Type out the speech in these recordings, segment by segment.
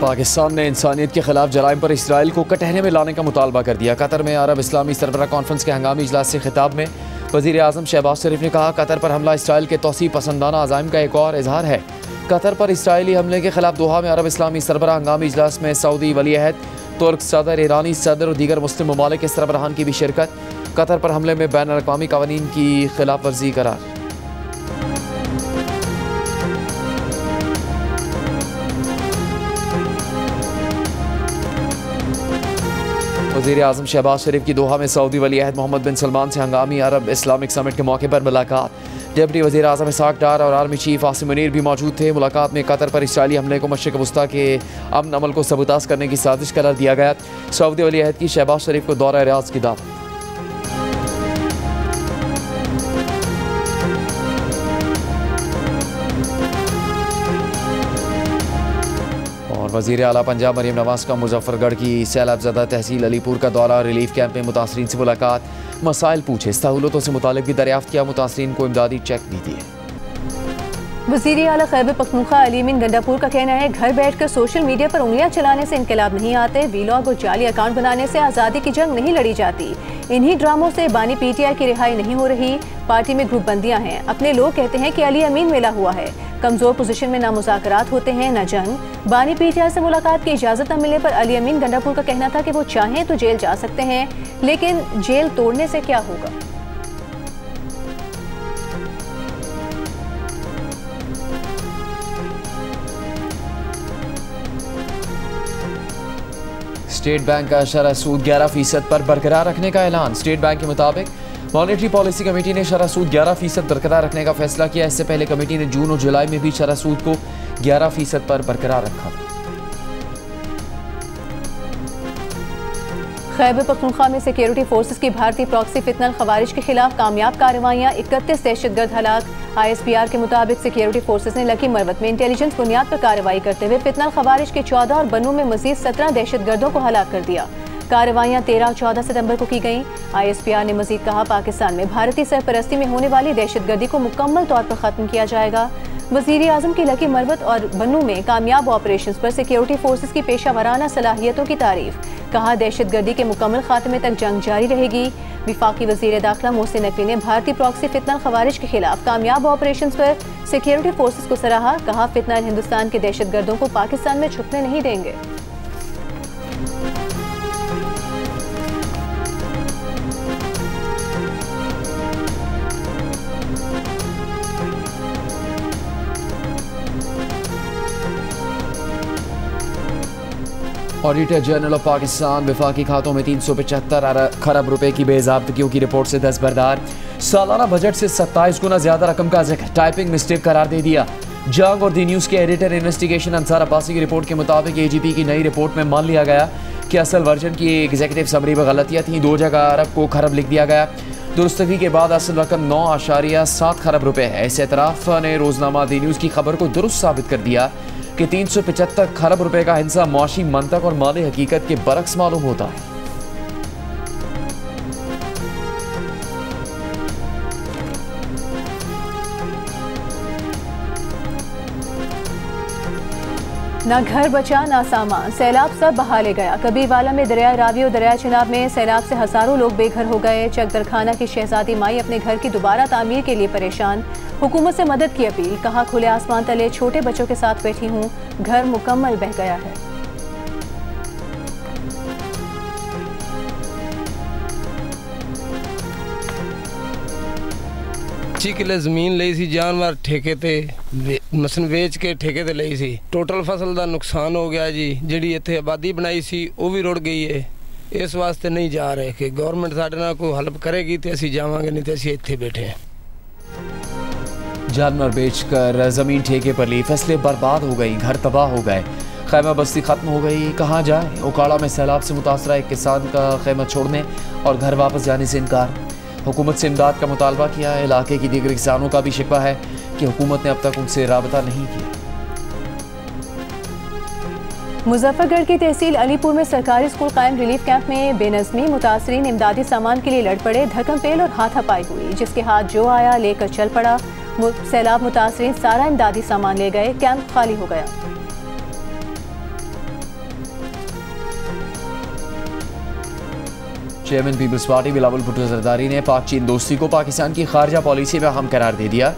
पाकिस्तान ने इंसानियत के खिलाफ जराइम पर इसराइल को कटहरे में लाने का मुतालबा कर दिया। कतर में अरब इस्लामी सरबराह कॉन्फ्रेंस के हंगामी इजलास से खिताब में वज़ीर आज़म शहबाज शरीफ ने कहा, कतर पर हमला इसराइल के तौसीब पसंदाना अज़ाइम का एक और इजहार है। कतर पर इसराइली हमले के खिलाफ दोहा में अरब इस्लामी सरबराह हंगामी इजलास में सऊदी वली अहद, तुर्क सदर, ईरानी सदर और दीगर मुस्लिम ममालिक के सरबराहान की भी शिरकत। कतर पर हमले में बैन अवी कवानीन की खिलाफ वर्जी करार। वज़ीर आज़म शहबाज शरीफ की दोहा में सऊदी वली अहद मोहम्मद बिन सलमान से हंगामी अरब इस्लामिक समिट के मौके पर मुलाकात। डिप्टी वज़ीर आज़म इसाक डार और आर्मी चीफ आसिम मुनीर भी मौजूद थे। मुलाकात में कतर पर इसराइली हमले को मशरिक़ वस्ता के अमन अमल को सबूताज़ करने की साजिश करार दिया गया। सऊदी वली अहद की शहबाज शरीफ को दौरा रियाज़ की दावत। वज़ीर आला पंजाब मरीम नवाज का मुजफ्फरगढ़ की सैलाबज़दा तहसील अलीपुर का दौरा। रिलीफ कैंप में मुतासरीन से मुलाकात, मसाइल पूछे, सहूलतों से मुतालिक भी दरियाफ्त किया। मुतासरीन को इमदादी चेक भी दिए। वज़ीर आला खैबर पख्तूनख्वा अली अमीन गंडापुर का कहना है, घर बैठकर सोशल मीडिया पर उंगलियां चलाने से इनकलाब नहीं आते। वीलॉग और जाली अकाउंट बनाने से आज़ादी की जंग नहीं लड़ी जाती। इन्हीं ड्रामों से बानी पीटीआई की रिहाई नहीं हो रही। पार्टी में ग्रुप बंदियां हैं। अपने लोग कहते हैं कि अली अमीन मिला हुआ है। कमजोर पोजीशन में ना मुज़ाकरात होते हैं ना जंग। बानी पीटीआई से मुलाकात की इजाज़त न मिलने पर अली अमीन गंडापुर का कहना था कि वो चाहें तो जेल जा सकते हैं, लेकिन जेल तोड़ने से क्या होगा। स्टेट बैंक का शरह सूद 11% पर बरकरार रखने का ऐलान। स्टेट बैंक के मुताबिक मॉनेटरी पॉलिसी कमेटी ने शरह सूद 11% बरकरार रखने का फैसला किया। इससे पहले कमेटी ने जून और जुलाई में भी शरह सूद को 11% पर बरकरार रखा था। खैबर पख्तूनख्वा में सिक्योरिटी फोर्सेस की भारतीय प्रॉक्सी फितनल खवारिज के खिलाफ कामयाब कार्रवाइयाँ, 31 दहशतगर्द हलाक। ISPR के मुताबिक सिक्योरिटी फोर्सेस ने लकी मरवत में इंटेलिजेंस बुनियाद पर कार्रवाई करते हुए फितनल खवारिज के 14 और बन्नू में मजीद 17 दहशतगर्दों को हलाक कर दिया। कार्रवाइयाँ 13 और 14 सितंबर को की गईं। ISPR ने मजीद कहा, पाकिस्तान में भारतीय सरपरस्ती में होने वाली दहशतगर्दी को मुकम्मल तौर पर खत्म किया जाएगा। वज़ीर आज़म की लकी मरवत और बन्नू में कामयाब ऑपरेशंस पर सिक्योरिटी फोर्सेस की पेशा वराना सलाहियतों की तारीफ। कहा, दहशतगर्दी के मुकम्मल खात्मे तक जंग जारी रहेगी। विफाकी वज़ीर दाखिला मोहसिन नकवी ने भारतीय प्रॉक्सी फितनल खवारिज के खिलाफ कामयाब ऑपरेशंस पर सिक्योरिटी फोर्सेस को सराहा। कहा, फितनल हिंदुस्तान के दहशतगर्दों को पाकिस्तान में छुपने नहीं देंगे। ऑडिटर जनरल ऑफ पाकिस्तान वफाकी खातों में 375 खरब रुपए की बेज़ाब्तगियों की रिपोर्ट से दस्तबरदार। सालाना बजट से 27 गुना ज्यादा रकम का जिक्र टाइपिंग मिस्टेक करार दे दिया। जंग और दी न्यूज़ के एडिटर इन्वेस्टिगेशन अंसार अब्बासी की रिपोर्ट के मुताबिक AGP की नई रिपोर्ट में मान लिया गया कि असल वर्जन की एग्जीक्यूटिव समरी में गलतियाँ थीं। 2 जगह अरब को खरब लिख दिया गया। दुरुस्तगी के बाद असल रकम 9.7 खरब रुपए है। इस एतराफ़ ने रोजनामा दी न्यूज़ की खबर को दुरुस्त साबित कर दिया कि 375 खरब रुपए का हिस्सा मुआशी मंतक और माली हकीकत के बरक्स मालूम होता है। ना घर बचा ना सामान, सैलाब सब बहा ले गया। कबीरवाला में दरिया रावी और दरिया चिनाब में सैलाब से हजारों लोग बेघर हो गए। चकदरखाना की शहजादी माई अपने घर की दोबारा तामीर के लिए परेशान। हुकूमत से मदद की अपील। कहा, खुले आसमान तले छोटे बच्चों के साथ बैठी हूँ, घर मुकम्मल बह गया है। किले ਜ਼ਮੀਨ ਲਈ ਸੀ ਜਾਨਵਰ ਠੇਕੇ ਤੇ ਮਸਨ ਵੇਚ ਕੇ ਠੇਕੇ ਤੇ ਲਈ ਸੀ। ਟੋਟਲ ਫਸਲ ਦਾ ਨੁਕਸਾਨ ਹੋ ਗਿਆ ਜੀ। ਜਿਹੜੀ ਇੱਥੇ ਆਬਾਦੀ ਬਣਾਈ ਸੀ ਉਹ ਵੀ ਰੁੜ ਗਈ ਹੈ। ਇਸ ਵਾਸਤੇ ਨਹੀਂ ਜਾ ਰਹੇ ਕਿ ਗਵਰਨਮੈਂਟ ਸਾਡੇ ਨਾਲ ਕੋਈ ਹੈਲਪ ਕਰੇਗੀ ਤੇ ਅਸੀਂ ਜਾਵਾਂਗੇ, नहीं तो ਅਸੀਂ ਇੱਥੇ बैठे हैं। जानवर बेचकर जमीन ठेके पर ली, फसलें बर्बाद हो गई, घर तबाह हो गए, खैमा बस्ती खत्म हो गई। कहाँ जाए? उकाड़ा में सैलाब से मुतासरा एक किसान का खैमा छोड़ने और घर वापस जाने से इनकार। हुकूमत से इमदाद का मुतालबा किया। इलाके की दीगर किसानों का भी शिकवा है कि हुकूमत ने अब तक उनसे राबता नहीं किया। मुजफ्फरगढ़ की तहसील अलीपुर में सरकारी स्कूल कायम रिलीफ कैंप में बेनज़मी, मुतासरीन इमदादी सामान के लिए लड़ पड़े। धक्कम पेल और हाथापाई हुई, जिसके हाथ जो आया लेकर चल पड़ा। सैलाब मुतासरीन सारा इमदादी सामान ले गए। कैंप खाली हो गया। Chairman People's Party Bilawal Bhutto Zardari ने पाक चीन दोस्ती को पाकिस्तान की खारजा पॉलिसी में अहम करार दे दिया।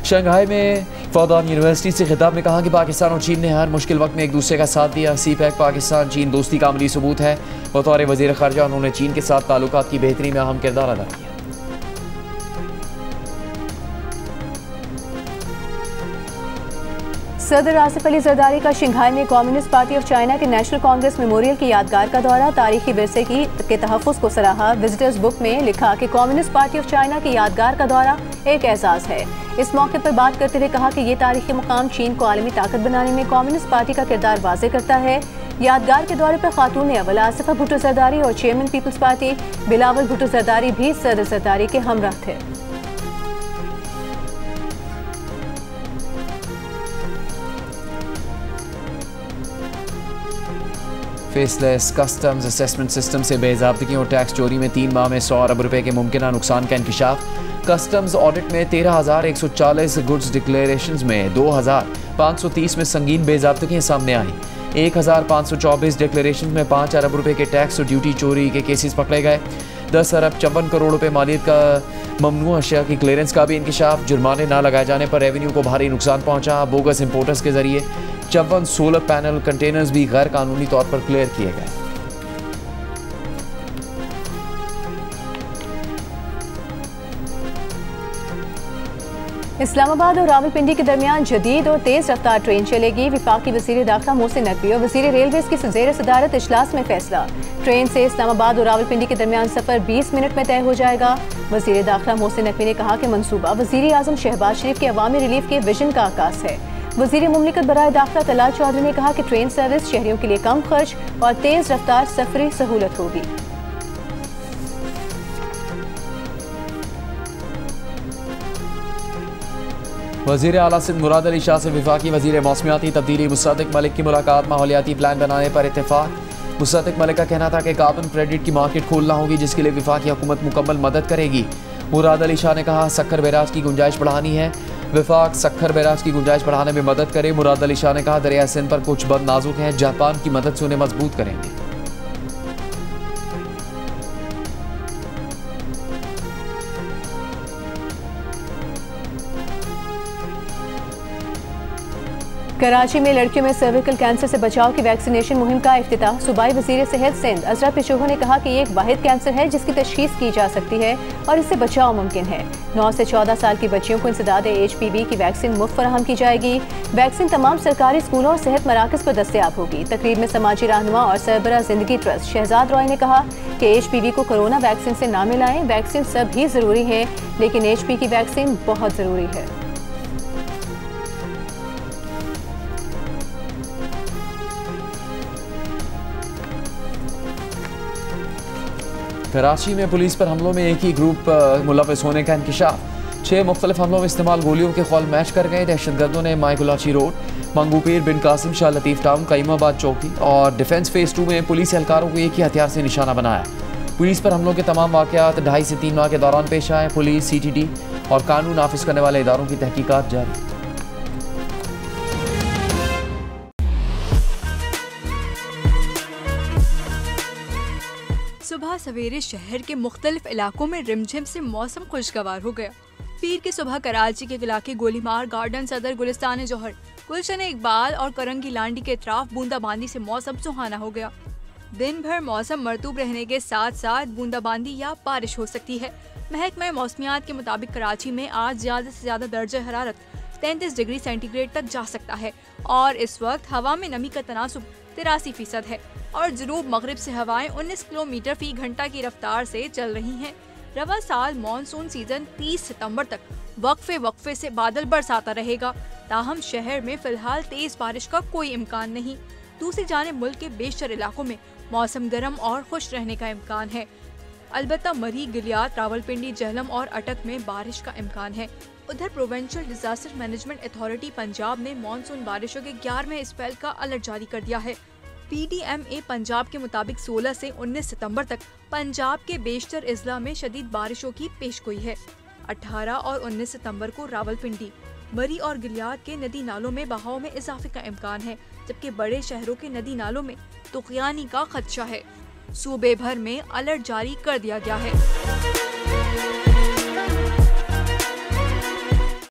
शंघाई में फौदान यूनिवर्सिटी से खिताब में कहा कि पाकिस्तान और चीन ने हर मुश्किल वक्त में एक दूसरे का साथ दिया। सीपैक पाकिस्तान चीन दोस्ती का अमली सबूत है। बतौर वज़ीर ख़ारजा उन्होंने चीन के साथ ताल्लुकात की बेहतरी में अहम किरदार अदा किया। सदर आसिफ अली जरदारी का शंघाई में कम्युनिस्ट पार्टी ऑफ चाइना के नेशनल कांग्रेस मेमोरियल की यादगार का दौरा। तारीखी विरसे के तहफ़्फ़ुज़ को सराहा। विजिटर्स बुक में लिखा कि कम्युनिस्ट पार्टी ऑफ चाइना की यादगार का दौरा एक एजाज़ है। इस मौके पर बात करते हुए कहा कि ये तारीखी मुकाम चीन को आलमी ताकत बनाने में कम्युनिस्ट पार्टी का किरदार वाज़े करता है। यादगार के दौरे पर खातून अव्वल आसिफा भुट्टो जरदारी और chairman People's Party Bilawal Bhutto Zardari भी सदर जरदारी के हमराह थे। फेसलेस कस्टम्स असेसमेंट सिस्टम से बेज़ाब्तगी और टैक्स चोरी में 3 माह में 100 अरब रुपए के मुमकिन नुकसान का इंकिशाफ। कस्टम्स ऑडिट में 13,140 गुड्स डिक्लेरेशंस में 2,530 में संगीन बेज़ाब्तगियां सामने आई। 1,524 डिक्लेरेशंस में 5 अरब रुपए के टैक्स और ड्यूटी चोरी के केसेस पकड़े गए। 10 अरब 54 करोड़ रुपए मालियत का ममनू अशिया की क्लियरेंस का भी इंकिशाफ। जुर्माने ना लगाए जाने पर रेवेन्यू को भारी नुकसान पहुंचा। बोगस इंपोर्टर्स के जरिए 54 सोलर पैनल कंटेनर्स भी गैर कानूनी तौर पर क्लियर किए गए। इस्लामाबाद और रावलपिंडी के दरमियान जदीद और तेज रफ्तार ट्रेन चलेगी। वफाकी वज़ीर दाखिला मोहसिन नकवी और वज़ीर रेलवेज की ज़ेर सदारत इजलास में फैसला। ट्रेन से इस्लामाबाद और रावलपिंडी के दरमियान सफ़र 20 मिनट में तय हो जाएगा। वज़ीर दाखिला मोहसिन नकवी ने कहा कि मनसूबा वज़ीर आज़म शहबाज शरीफ के अवामी रिलीफ के विजन का आकाश है। वज़ीर मुमलिकत बराए दाखिला तलाल चौधरी ने कहा कि ट्रेन सर्विस शहरियों के लिए कम खर्च और तेज रफ्तार सफरी सहूलत होगी। वज़ीर आला सिंध मुराद अली शाह से वफाकी वज़ीर मौसमियाती तब्दीली मुसद्दिक मलिक की मुलाकात। माहौलियाती प्लान बनाने पर इत्तेफाक। मुसद्दिक मलिक का कहना था कि कार्बन क्रेडिट की मार्केट खोलना होगी, जिसके लिए वफाकी हुकूमत मुकम्मल मदद करेगी। मुराद अली शाह ने कहा सक्खर बैराज की गुंजाइश बढ़ानी है। वफाक सक्खर बैराज की गुंजाइश बढ़ाने में मदद करे। मुराद अली शाह ने कहा दरिया सिंध पर कुछ बंद नाजुक हैं, जापान की मदद से उन्हें मजबूत करेंगे। कराची में लड़कियों में सर्विकल कैंसर से बचाव की वैक्सीनेशन मुहिम का इफ्तिताह। सूबाई वज़ीर सेहत सिंध अजरा पिशोहो ने कहा कि ये एक वाहिद कैंसर है जिसकी तशखीस की जा सकती है और इससे बचाव मुमकिन है। 9 से 14 साल की बच्चियों को इंसदाद HPV की वैक्सीन मुफ्त फराहम की जाएगी। वैक्सीन तमाम सरकारी स्कूलों और सेहत मराकज़ पर दस्तयाब होगी। तकरीब में समाजी रहनुमा और सरबरा जिंदगी ट्रस्ट शहजाद रॉय ने कहा कि HPV को कोरोना वैक्सीन से ना मिलाएं। वैक्सीन सभी ज़रूरी है, लेकिन HPV की वैक्सीन बहुत ज़रूरी है। कराची में पुलिस पर हमलों में एक ही ग्रुप मुलविस होने का इंकिशाफ। 6 मुख्तलिफ हमलों में इस्तेमाल गोलियों के खौल मैच कर गए। दहशतगर्दों ने माइकुलाची रोड, मंगूपीर, बिन कासिम, शाह लतीफ़ टाउन, कईमाबाद चौकी और डिफेंस फेज 2 में पुलिस एहलकारों को एक ही हथियार से निशाना बनाया। पुलिस पर हमलों के तमाम वाक़यात 2.5 से 3 माह के दौरान पेश आए। पुलिस, CTD और कानून नाफिज करने वाले इदारों की तहकीकात जारी। सुबह सवेरे शहर के मुख्तलिफ इलाकों में रिमझिम से मौसम खुशगवार हो गया। पीर की सुबह कराची के इलाके गोलीमार, गार्डन, सदर, गुलिस्तान जौहर, गुलशन इकबाल और करंगी लांडी के अतराफ बूंदाबांदी से मौसम सुहाना हो गया। दिन भर मौसम मरतूब रहने के साथ साथ बूंदाबांदी या बारिश हो सकती है। महकमा मौसमियात के मुताबिक कराची में आज ज्यादा से ज्यादा दर्जा हरारत 33 डिग्री सेंटीग्रेड तक जा सकता है और इस वक्त हवा में नमी का तनासुब 83% है और जुनूब मगरिब से हवाएं 19 किलोमीटर फी घंटा की रफ्तार से चल रही हैं। रवा साल मानसून सीजन 30 सितंबर तक वक्फे से बादल बरसाता रहेगा। ताहम शहर में फिलहाल तेज बारिश का कोई इम्कान नहीं। दूसरी जानिब मुल्क के बेशतर इलाकों में मौसम गर्म और खुश रहने का इम्कान है। अलबत्ता मरी, गिलियात, रावलपिंडी, जहलम और अटक में बारिश का इम्कान है। उधर provincial disaster management authority Punjab ने मानसून बारिशों के 11वें स्पेल का अलर्ट जारी कर दिया है। PDMA पंजाब के मुताबिक 16 से 19 सितंबर तक पंजाब के बेशतर अजला में शदीद बारिशों की पेशगोई है। 18 और 19 सितंबर को रावलपिंडी, मरी और गिलियात के नदी नालों में बहाव में इजाफे का इम्कान है, जबकि बड़े शहरों के नदी नालों में तुग़यानी का खदशा है। सूबे भर में अलर्ट जारी कर दिया गया है।